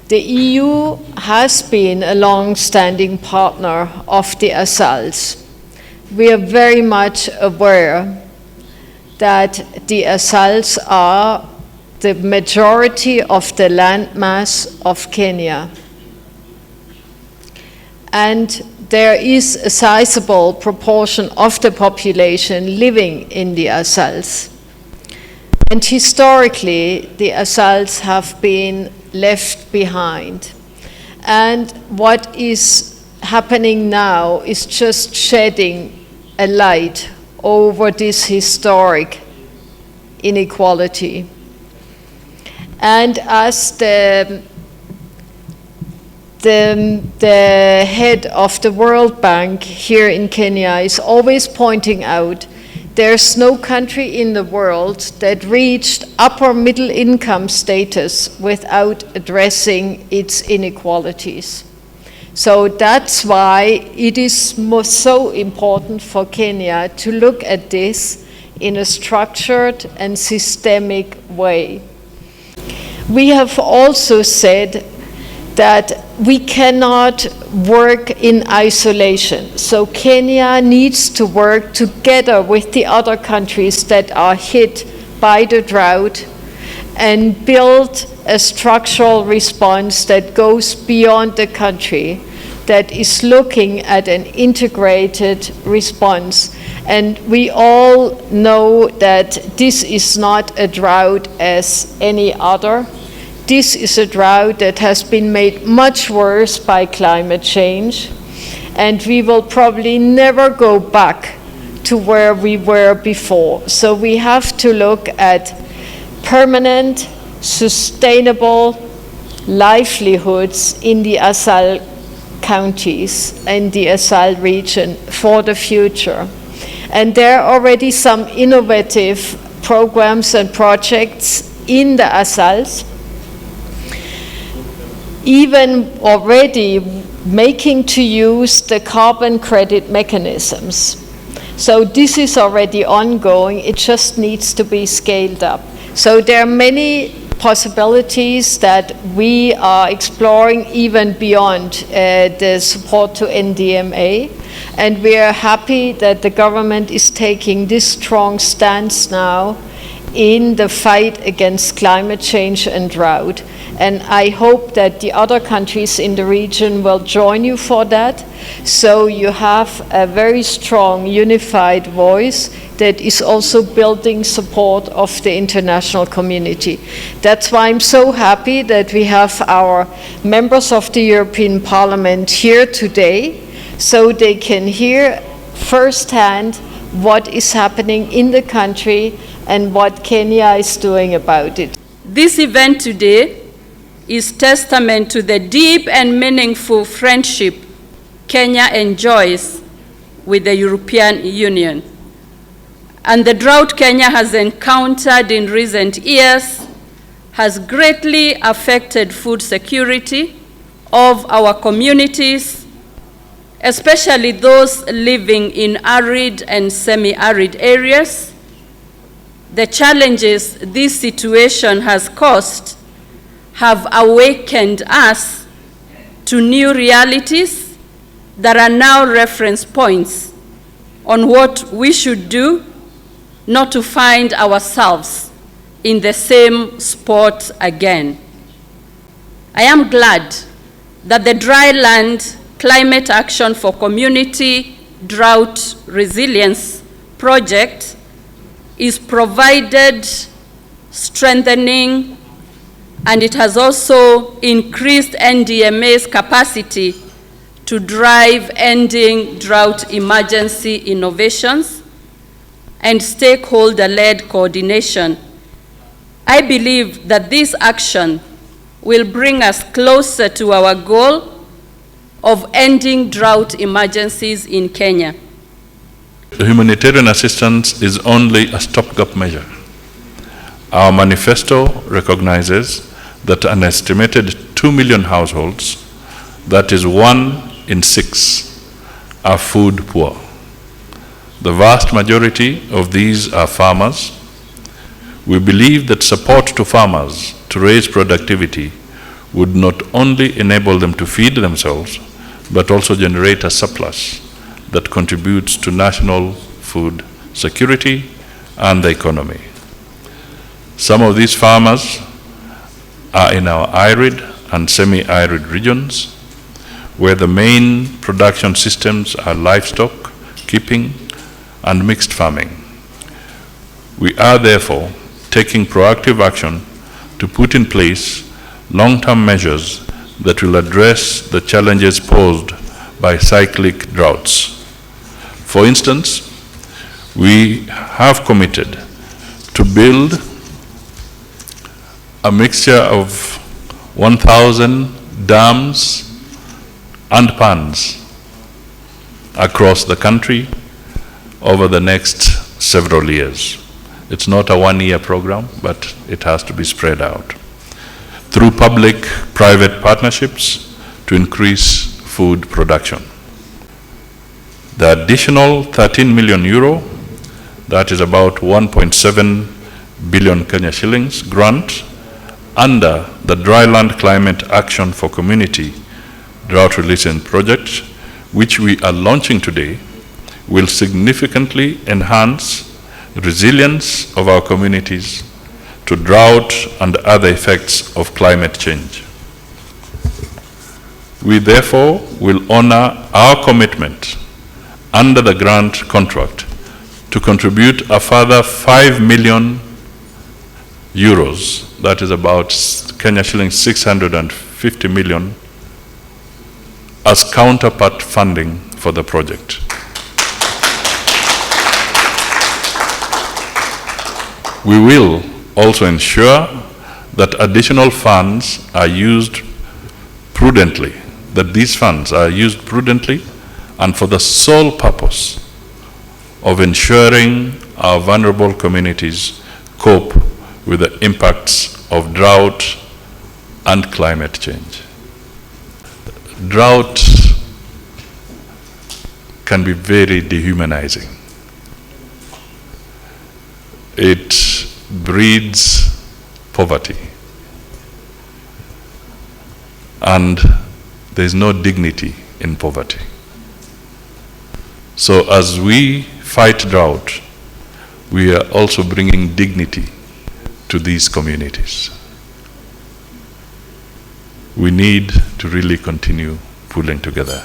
The EU has been a long-standing partner of the ASALs. We are very much aware that the ASALs are the majority of the landmass of Kenya. And there is a sizable proportion of the population living in the ASALs. And historically, the ASALs have been left behind. And what is happening now is just shedding a light over this historic inequality. And as the head of the World Bank here in Kenya is always pointing out, there's no country in the world that reached upper middle income status without addressing its inequalities. So that's why it is so important for Kenya to look at this in a structured and systemic way. We have also said that we cannot work in isolation. So Kenya needs to work together with the other countries that are hit by the drought and build a structural response that goes beyond the country, that is looking at an integrated response. And we all know that this is not a drought as any other. This is a drought that has been made much worse by climate change, and we will probably never go back to where we were before. So we have to look at permanent, sustainable livelihoods in the ASAL counties and the ASAL region for the future. And there are already some innovative programs and projects in the ASALs, even already making to use the carbon credit mechanisms. So this is already ongoing, it just needs to be scaled up. So there are many possibilities that we are exploring even beyond the support to NDMA, and we are happy that the government is taking this strong stance now in the fight against climate change and drought. And I hope that the other countries in the region will join you for that. So you have a very strong, unified voice that is also building support of the international community. That's why I'm so happy that we have our members of the European Parliament here today, so they can hear firsthand what is happening in the country and what Kenya is doing about it. This event today is testament to the deep and meaningful friendship Kenya enjoys with the European Union. And the drought Kenya has encountered in recent years has greatly affected food security of our communities, especially those living in arid and semi-arid areas. The challenges this situation has caused have awakened us to new realities that are now reference points on what we should do not to find ourselves in the same spot again. I am glad that the Dry Land Climate Action for Community Drought Resilience project is provided strengthening, and it has also increased NDMA's capacity to drive ending drought emergency innovations and stakeholder-led coordination. I believe that this action will bring us closer to our goal of ending drought emergencies in Kenya. Humanitarian assistance is only a stopgap measure. Our manifesto recognizes that an estimated 2 million households, that is 1 in 6, are food poor. The vast majority of these are farmers. We believe that support to farmers to raise productivity would not only enable them to feed themselves, but also generate a surplus that contributes to national food security and the economy. Some of these farmers are in our arid and semi-arid regions, where the main production systems are livestock keeping and mixed farming. We are therefore taking proactive action to put in place long-term measures that will address the challenges posed by cyclic droughts. For instance, we have committed to build a mixture of 1,000 dams and ponds across the country over the next several years. It's not a one-year program, but it has to be spread out through public-private partnerships to increase food production. The additional 13 million euro, that is about 1.7 billion Kenya shillings grant under the Dryland Climate Action for Community Drought Resilience Project, which we are launching today, will significantly enhance resilience of our communities to drought and other effects of climate change. We therefore will honor our commitment under the grant contract to contribute a further 5 million euros, that is about Kenya shillings 650 million, as counterpart funding for the project. We will also ensure that additional funds are used prudently, that these funds are used prudently and for the sole purpose of ensuring our vulnerable communities cope with the impacts of drought and climate change. Drought can be very dehumanizing. It breeds poverty, and there is no dignity in poverty. So as we fight drought, we are also bringing dignity to these communities. We need to really continue pulling together.